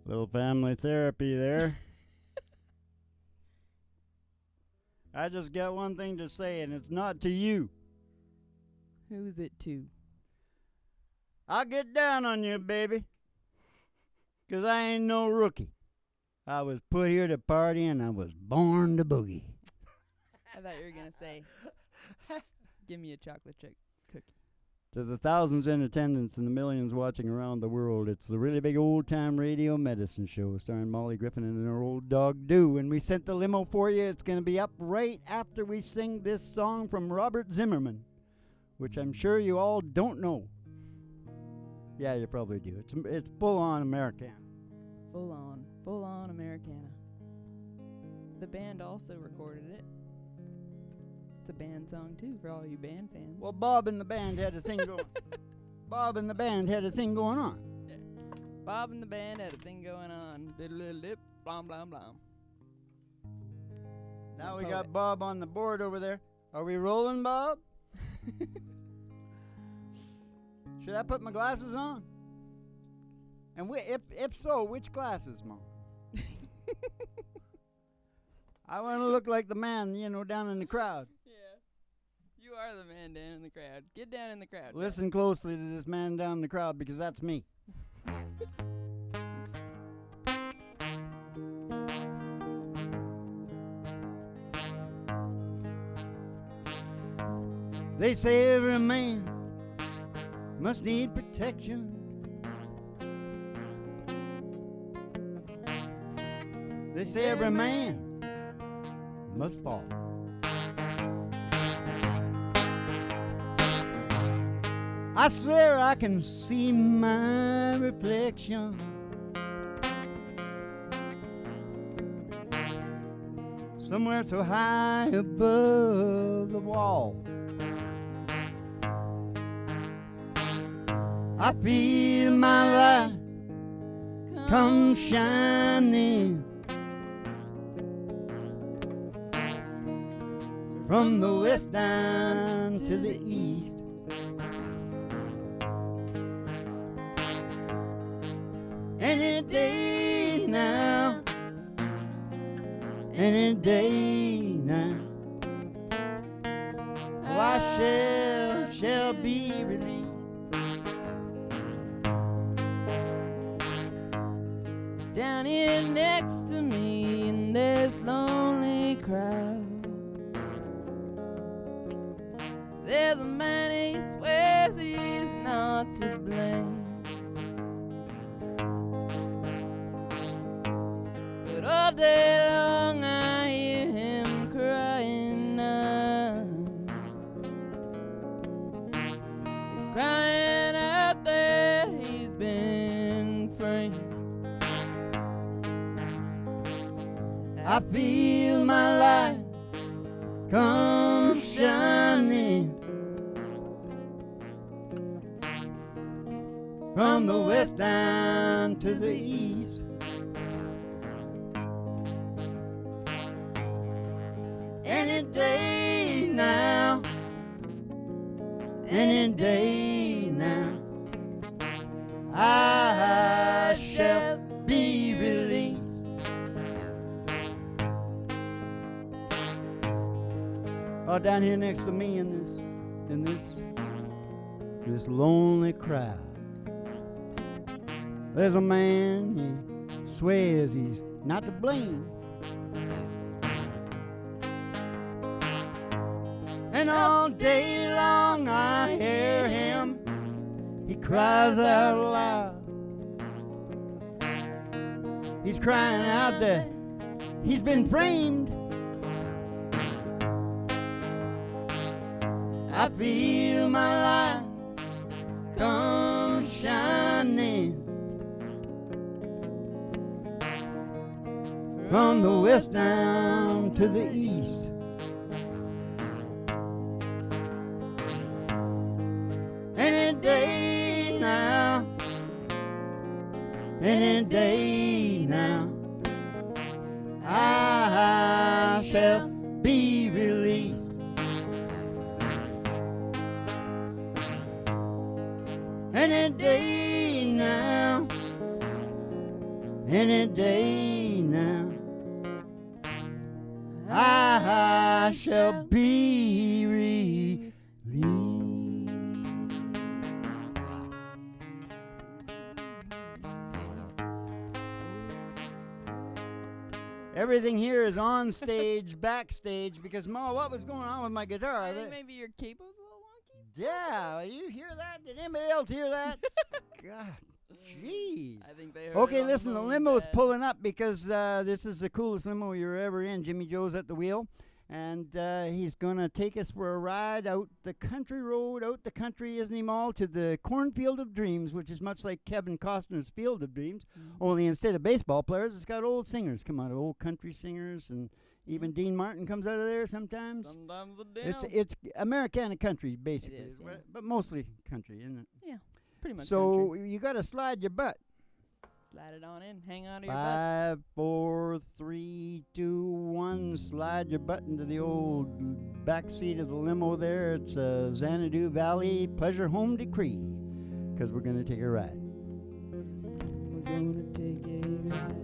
Little family therapy there. I just got one thing to say, and it's not to you. Who's it to? I'll get down on you, baby. 'Cause I ain't no rookie. I was put here to party, and I was born to boogie. I thought you were going to say, give me a chocolate chip cookie. To the thousands in attendance and the millions watching around the world, it's the really big old-time radio medicine show starring Molly Griffin and her old dog, Doo. And we sent the limo for you. It's going to be up right after we sing this song from Robert Zimmerman, which I'm sure you all don't know. Yeah, you probably do. It's full-on Americana. Full-on Americana. The band also recorded it. It's a band song, too, for all you band fans. Well, Bob and the band had a thing going. Bob and the band had a thing going on. Yeah. Bob and the band had a thing going on. Diddle-diddle-dip, blom, blom, blom. Now we got Bob on the board over there. Are we rolling, Bob? Should I put my glasses on? And if so, which glasses, Mom? I want to look like the man, down in the crowd. Yeah. You are the man down in the crowd. Get down in the crowd. Listen closely to this man down in the crowd, because that's me. They say every man must need protection. They say every man must fall. I swear I can see my reflection somewhere so high above the wall. I feel my light come shining from the west down to the east. Any day now, any day now, oh, I shall be released. Down here next to me in this lonely crowd, there's a man, he swears he's not to blame, but all day long I hear him crying out. He's crying out that he's been framed. I feel my light come shining from the west down to the east. Any day now, any day now, I shall be released. Oh, down here next to me in this lonely crowd, there's a man, he swears he's not to blame. And all day long I hear him, he cries out loud. He's crying out that he's been framed. I feel my light come shining from the west down to the east. Any day now, any day now, I shall be released. Any day now, any I shall be relieved. Everything here is on stage, backstage, because Ma, what was going on with my guitar? I think maybe your cable's a little wonky. Yeah, you hear that? Did anybody else hear that? God, jeez. I think they heard Okay, it on listen, the phone limo's bad. pulling up because this is the coolest limo you're ever in. Jimmy Joe's at the wheel, and he's going to take us for a ride out the country road, out the country, isn't he, Mall, to the cornfield of dreams, which is much like Kevin Costner's Field of Dreams, only instead of baseball players, it's got old singers come out, old country singers, and even Dean Martin comes out of there sometimes. Sometimes a damn. It's Americana country, basically, is, yeah. but mostly country, isn't it? Yeah, pretty much. So country. you got to slide your butt. Slide it on in. Hang on to your butts. 5, 4, 3, 2, 1. Slide your butt into the old back seat of the limo there. It's a Xanadu Valley Pleasure Home Decree, because we're going to take a ride. We're gonna take a ride.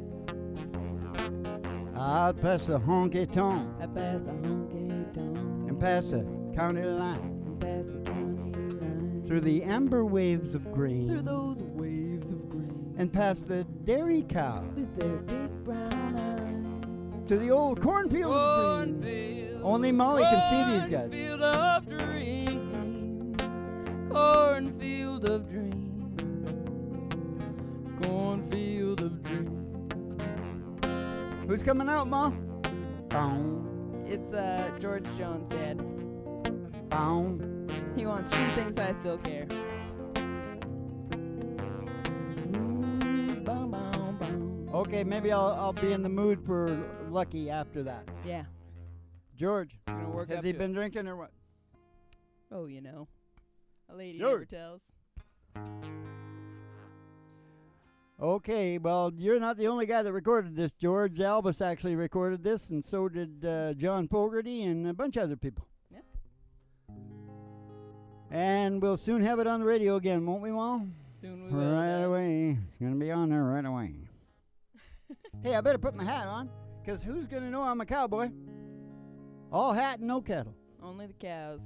Out past the honky tonk I pass the honky tonk. and past the county line, And past the county line. through the amber waves of Through grain, those waves of green. and past the dairy cow With their big brown eyes. to the old cornfield of dreams. Cornfield. Only Molly can see these guys. Cornfield of dreams. Cornfield of dreams. Cornfield of dreams. Who's coming out, Ma? Boom, It's George Jones' dad. boom. He wants She Thinks I Still Care. Boom, boom, boom. Okay, maybe I'll be in the mood for Lucky after that. Yeah. George, Gonna work has up he to been it. drinking or what? Oh, you know. A lady George. never tells. Okay, well, you're not the only guy that recorded this, George. Albus actually recorded this, and so did John Fogerty and a bunch of other people. Yeah. And we'll soon have it on the radio again, won't we, Wall? Soon we will. Right then. away. It's going to be on there right away. Hey, I better put my hat on, because who's going to know I'm a cowboy? All hat and no kettle. Only the cows.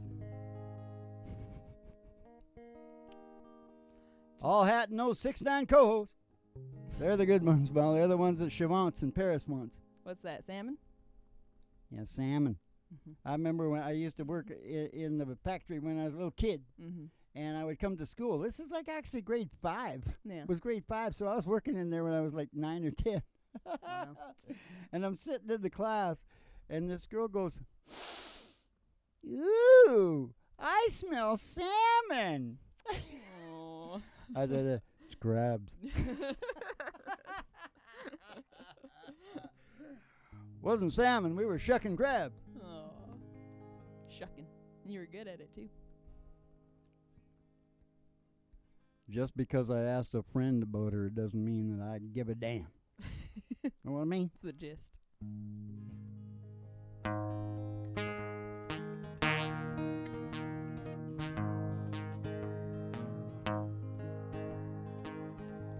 All hat and no 6'9" co-hosts. They're the good ones, Well. They're the ones that Chavance and Paris wants. What's that, salmon? Yeah, salmon. Mm-hmm. I remember when I used to work in the factory when I was a little kid, Mm-hmm. and I would come to school. This is like actually grade 5. Yeah. It was grade 5, so I was working in there when I was like 9 or 10. Wow. And I'm sitting in the class, and this girl goes, "Ooh, I smell salmon." Aw. I said, "It's crabs." Wasn't salmon, we were shucking crabs. Aw. Shucking. You were good at it, too. Just because I asked a friend about her doesn't mean that I give a damn. Know what I mean? It's the gist.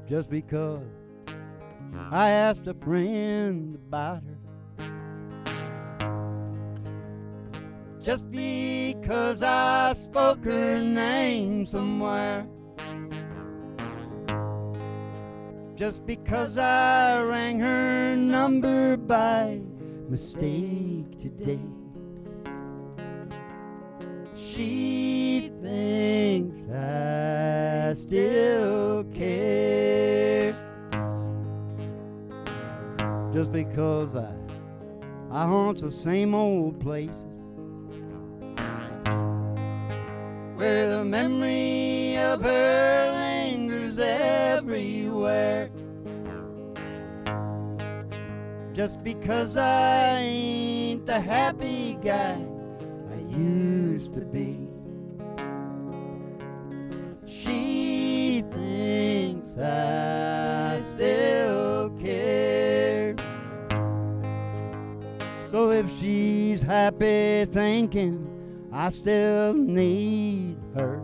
Just because I asked a friend about her. Just because I spoke her name somewhere. Just because I rang her number by mistake today. She thinks I still care. Just because I haunt the same old places where the memory of her lingers everywhere. Just because I ain't the happy guy I used to be. She thinks I still care. So if she's happy thinking I still need her,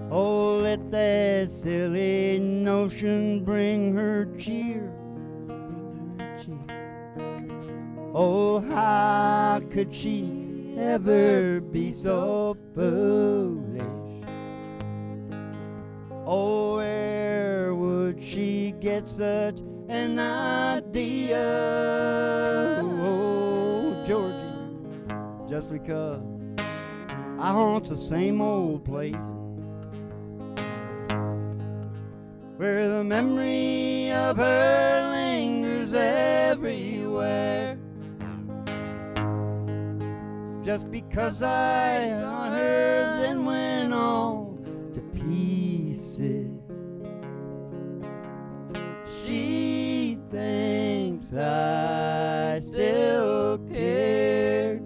oh, let that silly notion bring her cheer. Bring her cheer. Oh, how could she ever be so foolish? Oh, where would she get such an idea? Oh, Georgie, just because I haunt the same old place where the memory of her lingers everywhere. Just because I saw her then went on to pieces. She thinks I still care.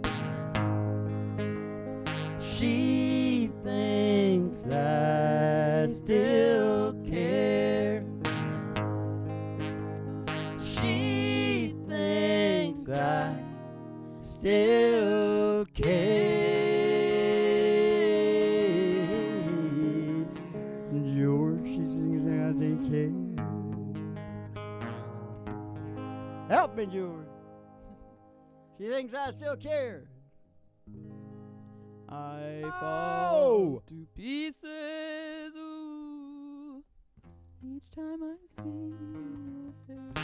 She thinks I still care. She thinks I still care. George, she sings I think care. Help me, George. She thinks I still care. I fall to pieces, ooh, each time I see your face.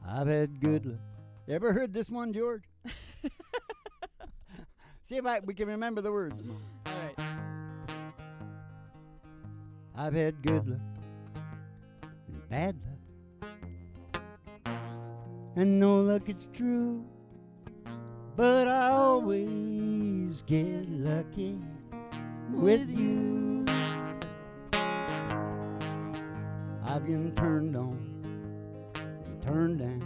I've had good luck. You ever heard this one, George? See if we can remember the words. All right. I've had good luck and bad luck, and no luck, it's true, but I always get lucky with you. I've been turned on and turned down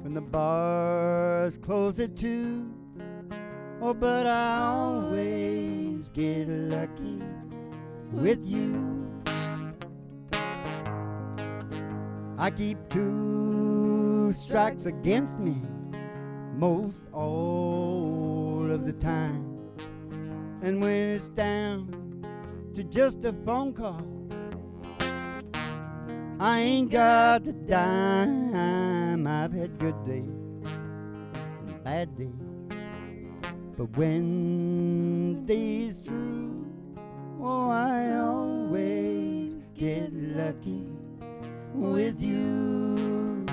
when the bars close at 2. Oh, but I always get lucky with you. I keep 2 strikes against me most all of the time. And when it's down to just a phone call, I ain't got the dime. I've had good days and bad days, but when the day's through, oh, I always get lucky with you.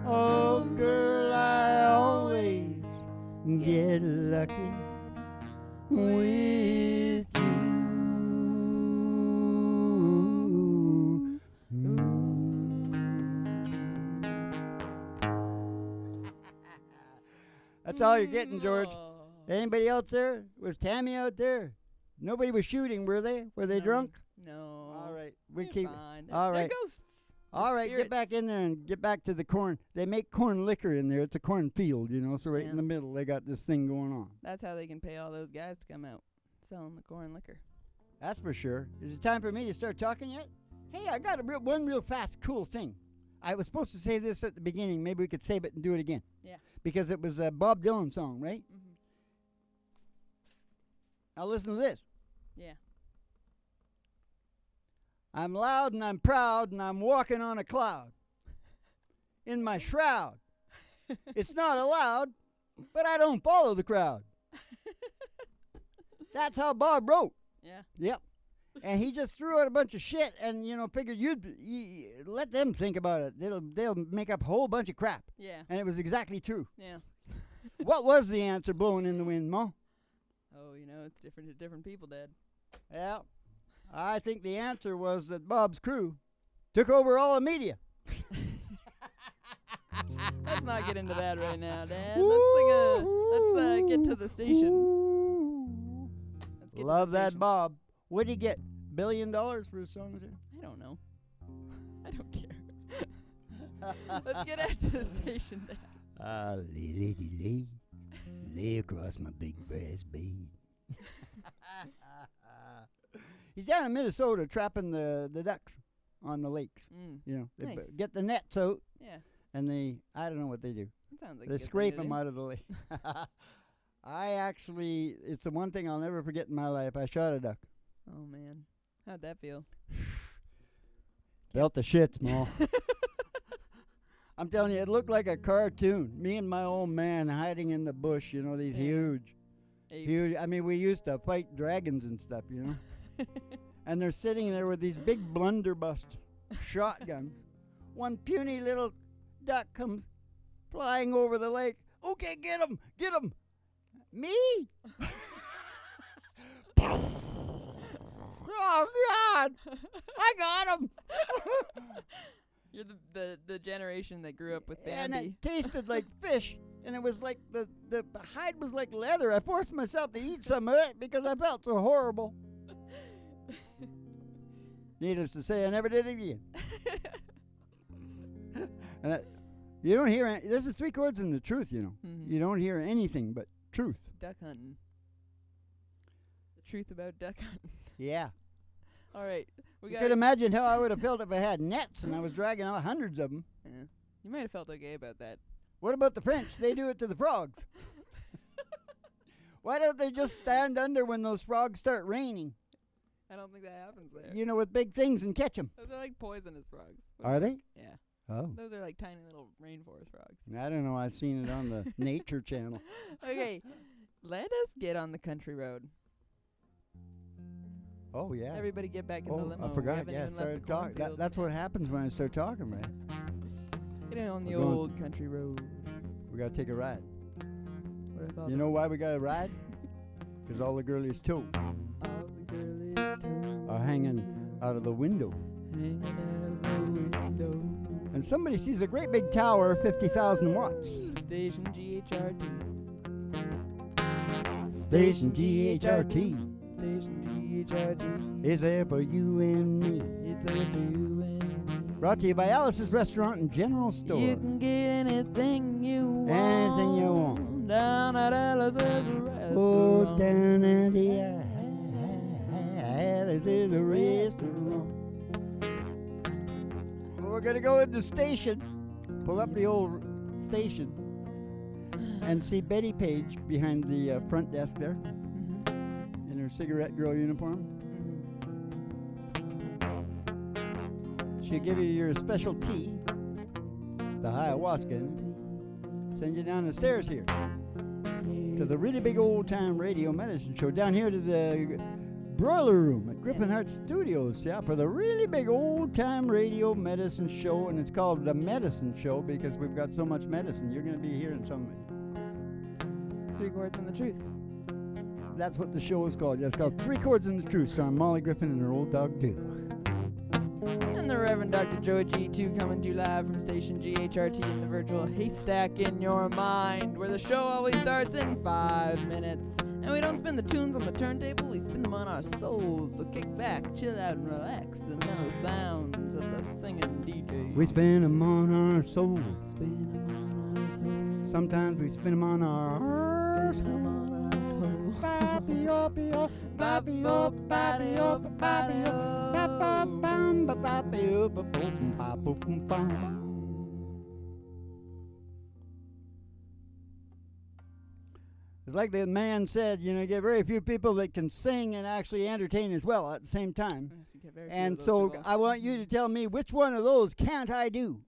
Oh, girl, I always get lucky with you. That's all you're getting, George. Anybody else there? Was Tammy out there? Nobody was shooting, were they? Were they drunk? No. All right, we They're keep. fine. All They're right. ghosts. All right, spirits. get back in there and get back to the corn. They make corn liquor in there. It's a corn field, you know, so right Yeah. in the middle they got this thing going on. That's how they can pay all those guys to come out selling the corn liquor. That's for sure. Is it time for me to start talking yet? Hey, I got one real fast, cool thing. I was supposed to say this at the beginning. Maybe we could save it and do it again. Yeah. Because it was a Bob Dylan song, right? Mm-hmm. Now listen to this. Yeah. I'm loud and I'm proud and I'm walking on a cloud in my shroud. It's not allowed, but I don't follow the crowd. That's how Bob wrote. Yeah. Yep. And he just threw out a bunch of shit and, you know, figured you let them think about it. They'll make up a whole bunch of crap. Yeah. And it was exactly true. Yeah. What was the answer blowing in the wind, Mo? Oh, you know, it's different to different people, Dad. Yeah. I think the answer was that Bob's crew took over all the media. Let's not get into that right now, Dad. Let's get to the station. Let's get Love to the that station. Bob. What did he get? $1 billion for his song there? I don't know. I don't care. Let's get out to the station, Dad. Lay across my big brass bead. He's down in Minnesota trapping the ducks on the lakes. You know, they Nice. get the nets out Yeah. and I don't know what they do. That sounds like a They good scrape thing to them do. out of the lake. It's the one thing I'll never forget in my life. I shot a duck. Oh, man. How'd that feel? Felt the shits, Ma. I'm telling you, it looked like a cartoon. Me and my old man hiding in the bush, you know, these huge. I mean, we used to fight dragons and stuff, you know. And they're sitting there with these big blunderbuss shotguns. One puny little duck comes flying over the lake. Okay, get him! Get him! Me? Oh, God! I got him! You're the generation that grew up with Bambi. And it tasted like fish. And it was like the hide was like leather. I forced myself to eat some of it because I felt so horrible. Needless to say, I never did it again. And you don't hear this is 3 chords and the truth, you know. Mm-hmm. You don't hear anything but truth. Duck hunting. The truth about duck hunting. Yeah. All right. You could imagine how I would have felt if I had nets and I was dragging out hundreds of them. Yeah. You might have felt okay about that. What about the French? They do it to the frogs. Why don't they just stand under when those frogs start raining? I don't think that happens there. You know, with big things and catch them. Those are like poisonous frogs. Are they? Yeah. Oh. Those are like tiny little rainforest frogs. I don't know. I've seen it on the Nature Channel. Okay. Let us get on the country road. Oh, yeah. Everybody get back in the limo. I forgot. Yeah, started talking. That's what happens when I start talking, right? Get on the old country road. We got to take a ride. You know why we got to ride? Because all the girlies' toes are hanging out of the window. And somebody sees a great big tower, 50,000 watts. Station GHRT. Station GHRT. Station GHRT. Is there for you and me. It's there for you and me. Brought to you by Alice's Restaurant and General Store. You can get anything you want. Anything you want. Down at Alice's Restaurant. Oh, down at the Alice's Restaurant. We're going to go in the station, pull up the old station, and see Betty Page behind the front desk there in her cigarette girl uniform. She'll give you your special tea, the ayahuasca, send you down the stairs here to the really big old-time radio medicine show, down here to the broiler room at Griffinheart Studios, yeah, for the really big old-time radio medicine show, and it's called The Medicine Show because we've got so much medicine. You're going to be hearing some of it. 3 chords and the truth. That's what the show is called. Yeah, it's called 3 Chords and the Truth, starring Molly Griffin and her old dog, too. And the Reverend Dr. Joey G2 coming to you live from Station GHRT in the virtual haystack in your mind, where the show always starts in 5 minutes. And we don't spin the tunes on the turntable, we spin them on our souls. So kick back, chill out, and relax to the mellow sounds of the singing DJ. We spin them on our souls. Spin them on our souls. Sometimes we spin them on our Spin them on our souls. Ba-bi-o-bi-o, ba-bi-o, ba-bi-o, ba-bi-o, ba-ba-bam, ba-ba-bi-o, ba-boom, ba-boom, bam. It's like the man said, you know, you get very few people that can sing and actually entertain as well at the same time. Yes, you get very few And of those so people. I want you to tell me which one of those can't I do?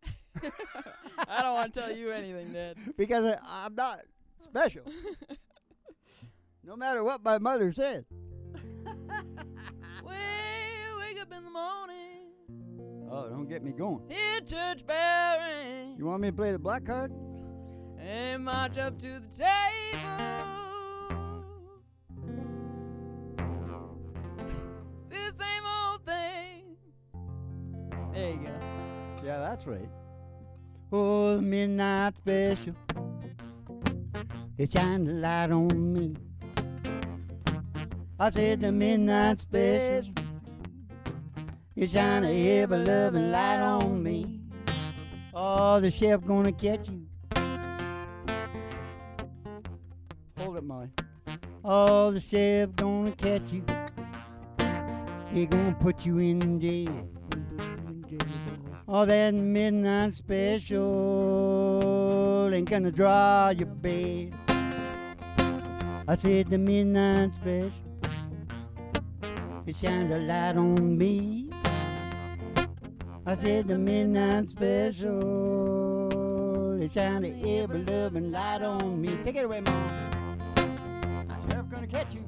I don't want to tell you anything, Dad. Because I'm not special. No matter what my mother said. Wake up in the morning. Oh, don't get me going. Hear church bell ring. You want me to play the black card? And march up to the table. See the same old thing. There you go. Yeah, that's right. Oh, the midnight special. It shined a light on me. I said the midnight special. It shined a ever loving light on me. Oh, the chef gonna catch you. Hold it, Molly. Oh, the chef gonna catch you. He gonna put you in jail. Oh, that midnight special ain't gonna draw your bed. I said the midnight special, it shined a light on me. I I said the midnight special. They shine the ever loving light on me. Take it away, Mom. Sheriff's gonna catch you.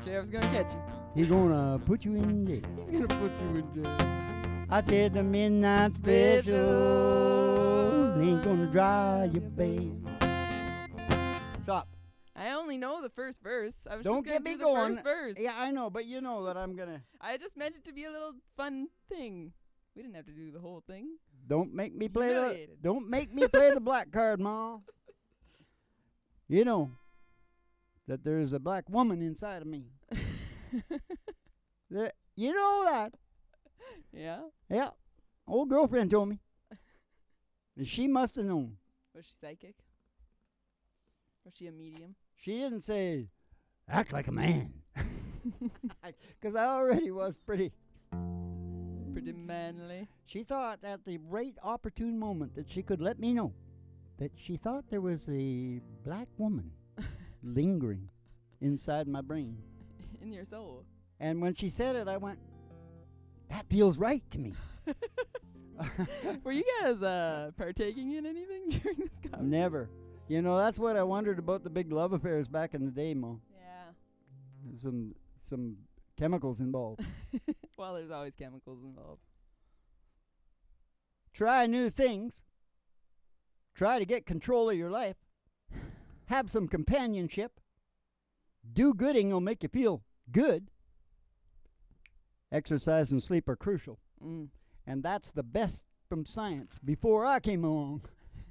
Sheriff's gonna catch you. He's gonna put you in jail. He's gonna put you in jail. I said the midnight special ain't gonna dry your bail. Stop. I only know the first verse. I was Don't just gonna get me do going. the first verse. Yeah, I know, but you know that I'm gonna. I just meant it to be a little fun thing. We didn't have to do the whole thing. Don't make me play the. Humiliated. Don't make me play the black card, Mom. You know that there's a black woman inside of me. You know that. Yeah. Yeah. Old girlfriend told me. And she must have known. Was she psychic? Was she a medium? She didn't say, act like a man. Because I already was pretty manly. She thought at the right opportune moment that she could let me know that she thought there was a black woman lingering inside my brain. In your soul. And when she said it, I went, that feels right to me. Were you guys partaking in anything during this conversation? Never. You know, that's what I wondered about the big love affairs back in the day, Mo. Yeah. Some chemicals involved. Well, there's always chemicals involved. Try new things. Try to get control of your life. Have some companionship. Do gooding will make you feel good. Exercise and sleep are crucial. Mm. And that's the best from science before I came along.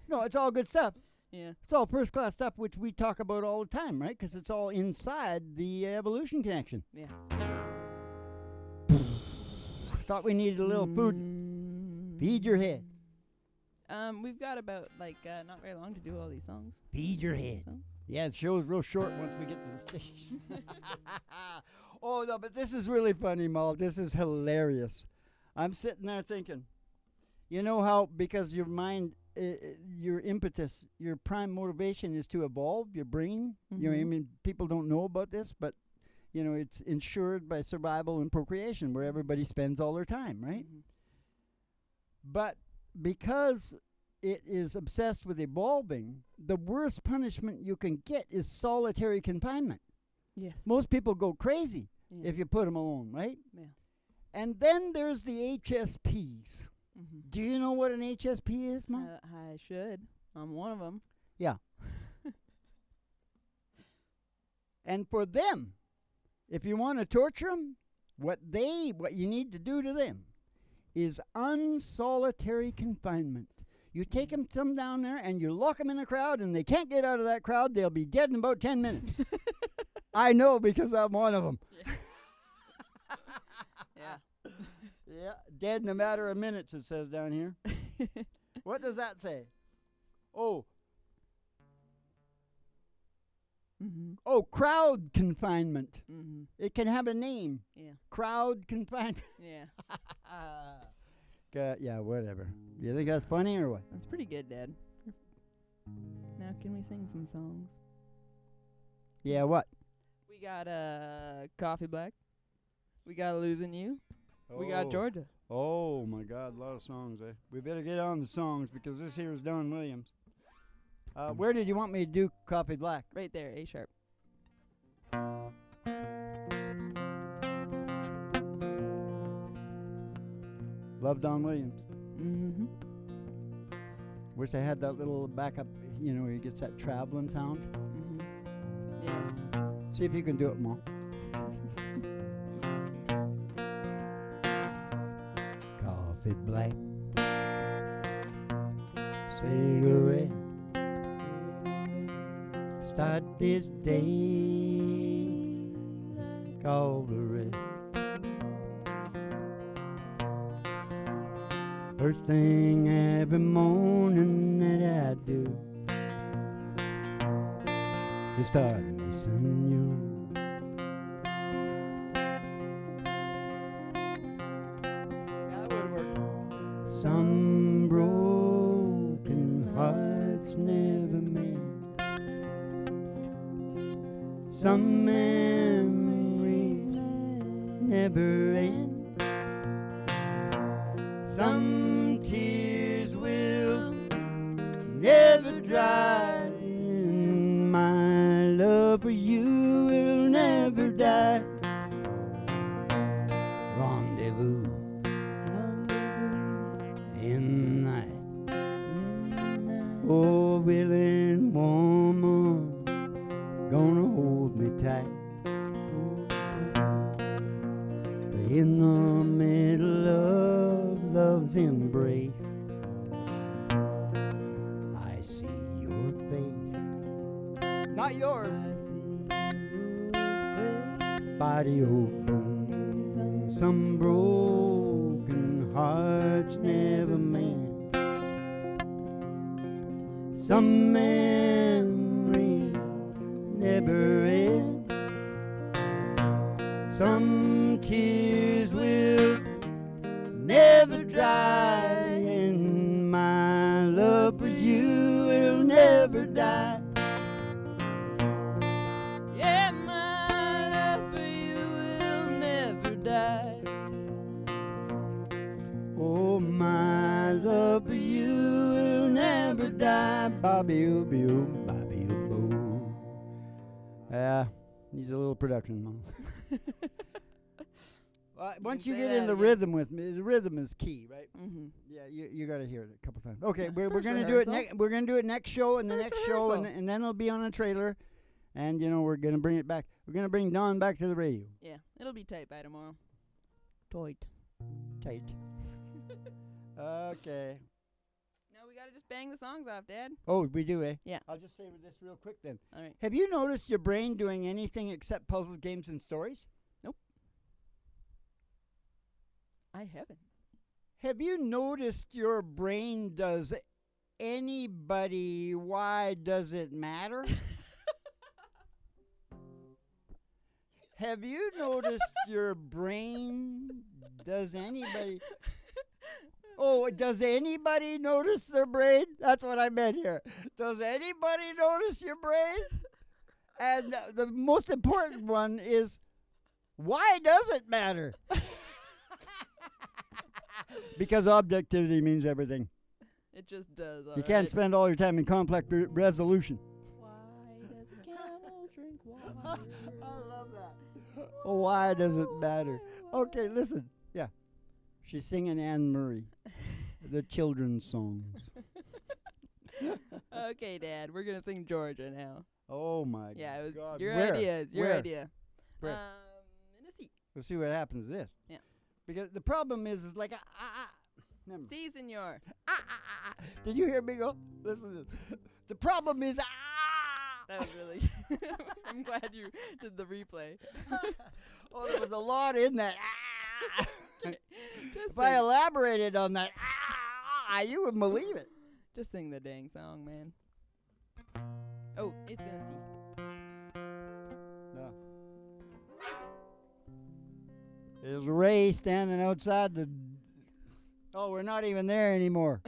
No, it's all good stuff. Yeah. It's all first-class stuff, which we talk about all the time, right? Because it's all inside the evolution connection. Yeah. Thought we needed a little food. Feed your head. We've got about, not very long to do all these songs. Feed your head. So. Yeah, the show's real short once we get to the station. Oh, no, but this is really funny, Mal. This is hilarious. I'm sitting there thinking, you know how, because your mind, your impetus, your prime motivation is to evolve your brain. Mm-hmm. You know, I mean, people don't know about this, but, you know, it's ensured by survival and procreation where everybody spends all their time, right? Mm-hmm. But because it is obsessed with evolving, the worst punishment you can get is solitary confinement. Yes. Most people go crazy if you put them alone, right? Yeah. And then there's the HSPs. Mm-hmm. Do you know what an HSP is, Mom? I should. I'm one of them. Yeah. And for them, if you want to torture them, what you need to do to them is unsolitary confinement. You take them down there and you lock them in a crowd and they can't get out of that crowd. They'll be dead in about 10 minutes. I know because I'm one of them. Yeah. Yeah, dead in a matter of minutes, it says down here. What does that say? Oh. Mm-hmm. Oh, crowd confinement. Mm-hmm. It can have a name. Yeah. Crowd confinement. Yeah. Yeah, whatever. You think that's funny or what? That's pretty good, Dad. Now can we sing some songs? Yeah, what? We got Coffee Black. We got Losing You. We got Georgia. Oh my God, a lot of songs, eh? We better get on the songs because this here is Don Williams. Where did you want me to do Coffee Black? Right there, A sharp. Love Don Williams. Mm-hmm. Wish I had that little backup, you know, where he gets that traveling sound. Mm-hmm. Yeah. See if you can do it, Mom. Coffee black, cigarette, start this day, call the rest. First thing every morning that I do is start missing you. That would work. Some broken hearts never mend. Some memories never end. Some tears will never dry. My love for you will never die. Rendezvous in the night. Oh, willing woman, gonna hold me tight. But in the middle of love's embrace, I see your face. Not yours. Body open, some broken hearts never mend. Some memory never end. Some tears will never dry, and my love for you will never die. Yeah, my love for you will never die. Oh, my love for you will never die. Bobby-oo-bee-oo, Bobby-oo-boo. Needs a little production, Mom. Once you get in the rhythm with me, the rhythm is key, right? Mm-hmm. Yeah, you got to hear it a couple times. Okay, Yeah, we're first gonna do it. rehearsal. We're gonna do it next show and the First next show, rehearsal. and then it'll be on a trailer, and we're gonna bring it back. We're gonna bring Dawn back to the radio. Yeah, it'll be tight by tomorrow. Tight. Tight. Okay. No, we gotta just bang the songs off, Dad. Oh, we do, eh? Yeah. I'll just say with this real quick then. All right. Have you noticed your brain doing anything except puzzles, games, and stories? I haven't. Have you noticed your brain does anybody? Why does it matter? Have you noticed your brain does anybody? Oh, does anybody notice their brain? That's what I meant here. Does anybody notice your brain? And the most important one is, why does it matter? Because objectivity means everything. It just does. You can't spend all your time in complex resolution. Why does a camel drink water? I love that. Why does it matter? Okay, listen. Yeah. She's singing Anne Murray, the children's songs. Okay, Dad, we're gonna sing Georgia now. Oh my Yeah, it was God. your Where? idea. It's your Where? idea. Where? In a seat. We'll see what happens to this. Yeah. Because the problem is like, never mind. Si, senor. Did you hear me go? Listen to this. The problem is, That was really. I'm glad you did the replay. Oh, there was a lot in that. Just If I sing. elaborated on that, you wouldn't believe it. Just sing the dang song, man. Oh, it's in a C. No. There's Ray standing outside the. Oh, we're not even there anymore.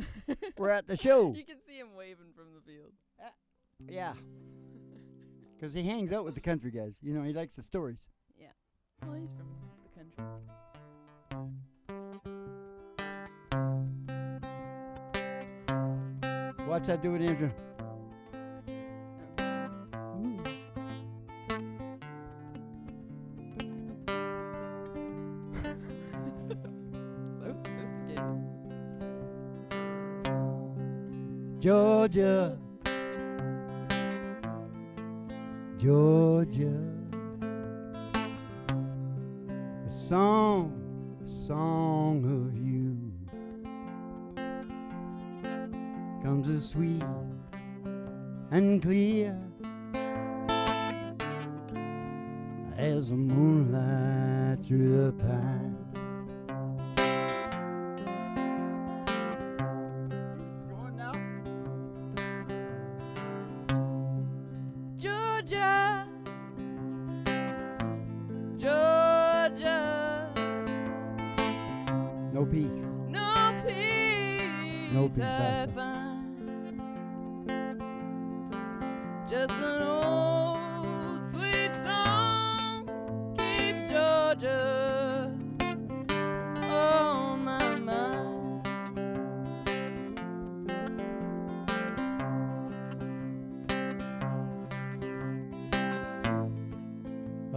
We're at the show. You can see him waving from the field. Yeah. Because he hangs out with the country guys. He likes the stories. Yeah. Well, he's from the country. Watch that do it, Andrew. So sophisticated. Georgia. Georgia. A song of you comes as sweet and clear as the moonlight through the pine. Going now? Georgia. Georgia. No peace. No peace, No peace I I find. Just an old sweet song keeps Georgia on my mind.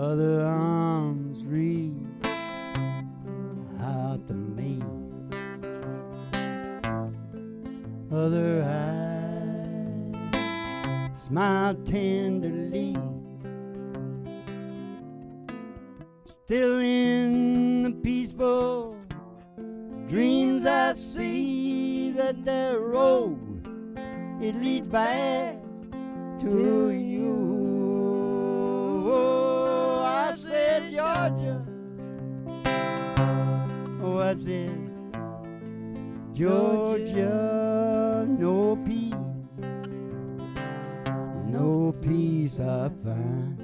other arms reach out to me, other eyes smile tenderly. Still in the peaceful dreams I see that the road, it leads back to you. Oh, I said Georgia. Oh, I said Georgia, no peace, no peace I find.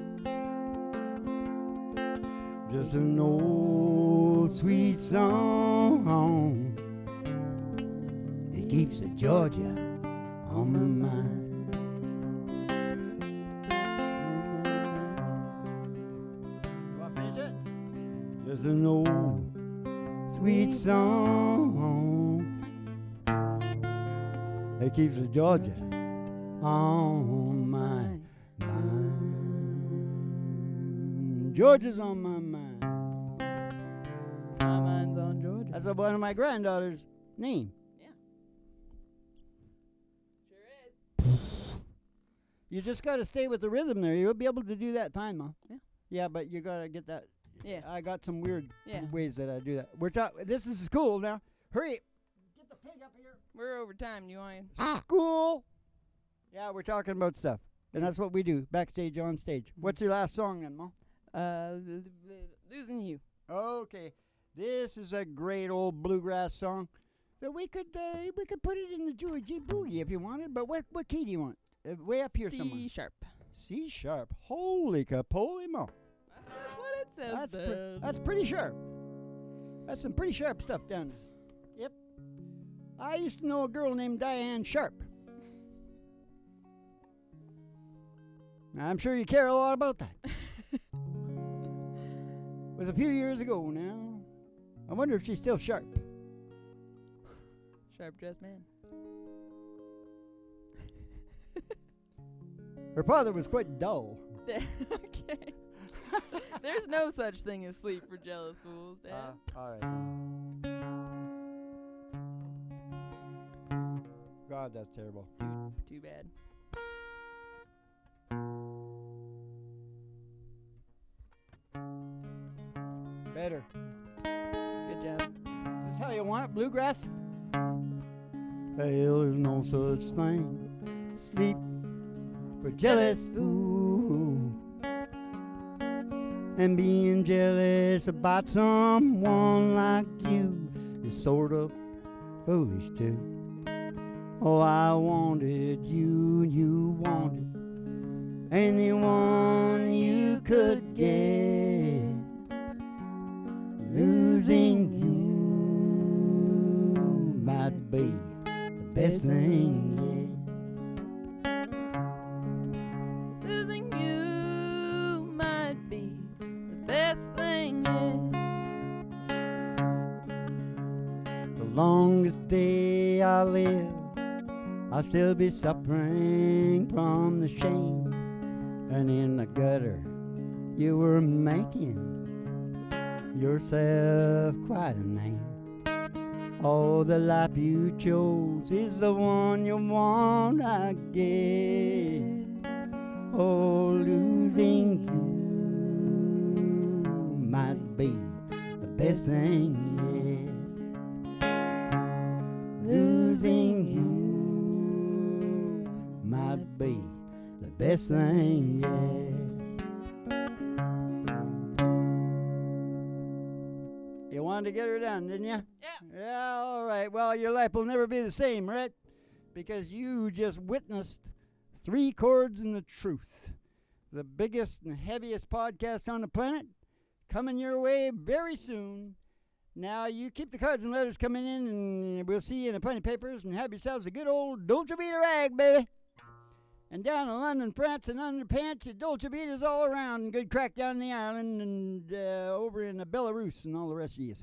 Just an old sweet song. It keeps the Georgia on my mind. Want to finish it? Just an old sweet song. It keeps the Georgia on my mind. Georgia's on my mind. My mind's on Georgia. That's one of my granddaughter's name. Yeah. Sure is. You just got to stay with the rhythm there. You'll be able to do that fine, Ma. Yeah. Yeah, but you got to get that. Yeah. I got some weird Yeah. ways that I do that. This is school now. Hurry. Get the pig up here. We're over time. You want School. Yeah, we're talking about stuff. And that's what we do, backstage, on stage. What's your last song then, Ma? Losing You. Okay. This is a great old bluegrass song that we could put it in the Georgie Boogie if you wanted. But what key do you want? Way up here somewhere. C sharp. C sharp. Holy capoly mo. That's what it says. That's pretty sharp. That's some pretty sharp stuff down there. Yep. I used to know a girl named Diane Sharp. Now, I'm sure you care a lot about that. It was a few years ago now. I wonder if she's still sharp. Sharp dressed man. Her father was quite dull. Okay. There's no such thing as sleep for jealous fools, Dad. All right. God, that's terrible. Too bad. Better. Good job. Is this how you want it, bluegrass? Hell, there's no such thing. Sleep for jealous fool. And being jealous about someone like you is sort of foolish too. Oh, I wanted you, you wanted anyone you could get. Losing you might be the best thing yet. Losing you might be the best thing yet. The longest day I live, I'll still be suffering from the shame. And in the gutter, you were making yourself quite a name. Oh, the life you chose is the one you want, I guess. Oh, losing you might be the best thing yet. Losing you might be the best thing yet. You wanted to get her done, didn't you? Yeah. Yeah, all right. Well, your life will never be the same, right? Because you just witnessed 3 Chords and the Truth, the biggest and heaviest podcast on the planet, coming your way very soon. Now, you keep the cards and letters coming in, and we'll see you in the funny papers, and have yourselves a good old Dolce Vita rag, baby. And down in London, France, and underpants, Dolce Vita's all around. And good crack down in the island, and over in Belarus, and all the rest of you.